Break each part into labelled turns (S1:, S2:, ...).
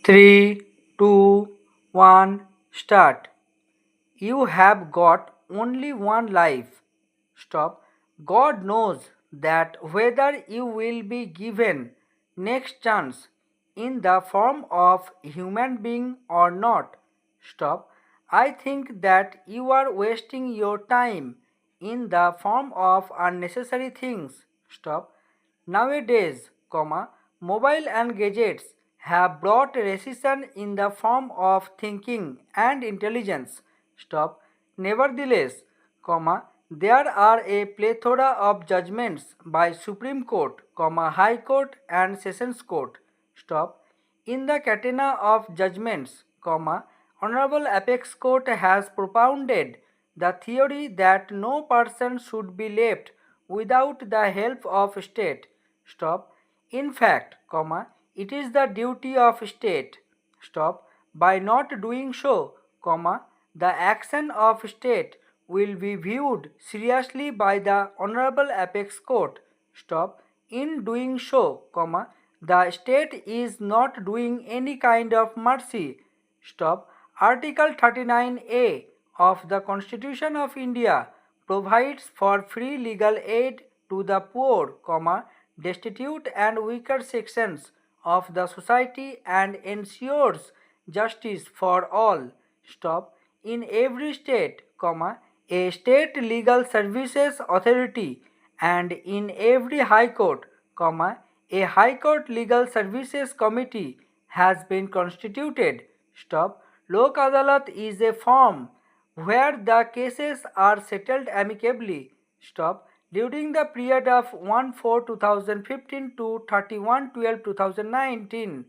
S1: Three, two, one, start. You have got only one life. Stop. God knows that whether you will be given next chance in the form of human being or not. Stop. I think that you are wasting your time in the form of unnecessary things. Stop. Nowadays, mobile and gadgets have brought recession in the form of thinking and intelligence. Stop. Nevertheless, there are a plethora of judgments by Supreme Court, High Court and Sessions Court. Stop. In the catena of judgments, Honorable Apex Court has propounded the theory that no person should be left without the help of state. Stop. In fact, it is the duty of state. Stop. By not doing so, the action of state will be viewed seriously by the Honorable Apex Court. Stop. In doing so, the state is not doing any kind of mercy. Stop. Article 39A of the Constitution of India provides for free legal aid to the poor, destitute and weaker sections of the society and ensures justice for all. Stop. In every state, a state legal services authority and in every high court, a high court legal services committee has been constituted. Stop. Lok Adalat is a form where the cases are settled amicably. Stop. During the period of 1/4/2015 to 31/12/2019,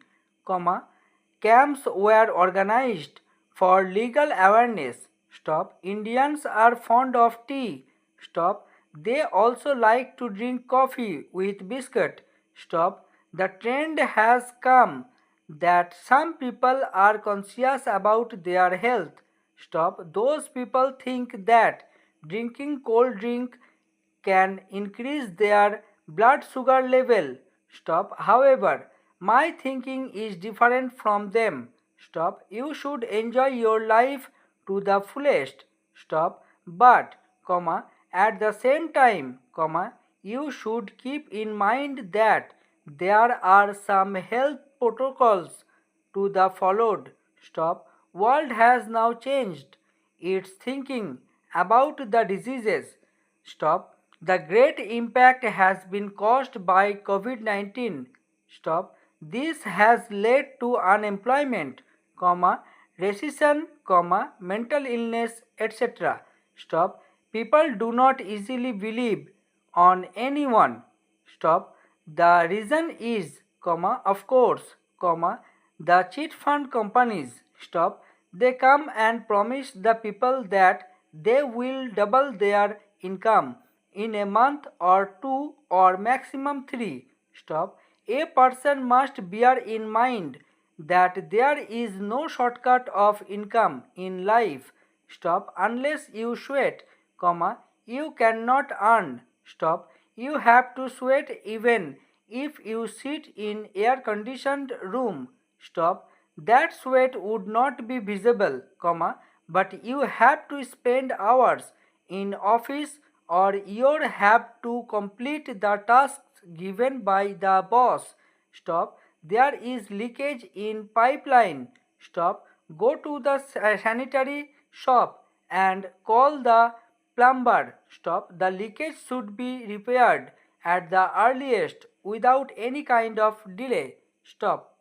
S1: camps were organized for legal awareness. Stop. Indians are fond of tea. Stop. They also like to drink coffee with biscuit. Stop. The trend has come that some people are conscious about their health. Stop. Those people think that drinking cold drink can increase their blood sugar level. Stop. However, my thinking is different from them. Stop. You should enjoy your life to the fullest. Stop. But, at the same time, you should keep in mind that there are some health protocols to the followed. Stop. World has now changed its thinking about the diseases. Stop. The great impact has been caused by COVID-19. Stop. This has led to unemployment, recession, mental illness, etc. Stop. People do not easily believe on anyone. Stop. The reason is, of course, the cheat fund companies. Stop. They come and promise the people that they will double their income in a month or two or maximum three. Stop. A person must bear in mind that there is no shortcut of income in life. Stop. Unless you sweat, you cannot earn. Stop. You have to sweat even if you sit in air conditioned room. Stop. That sweat would not be visible, but you have to spend hours in office or you have to complete the tasks given by the boss. Stop. There is leakage in pipeline. Stop. Go to the sanitary shop and call the plumber. Stop. The leakage should be repaired at the earliest without any kind of delay. Stop.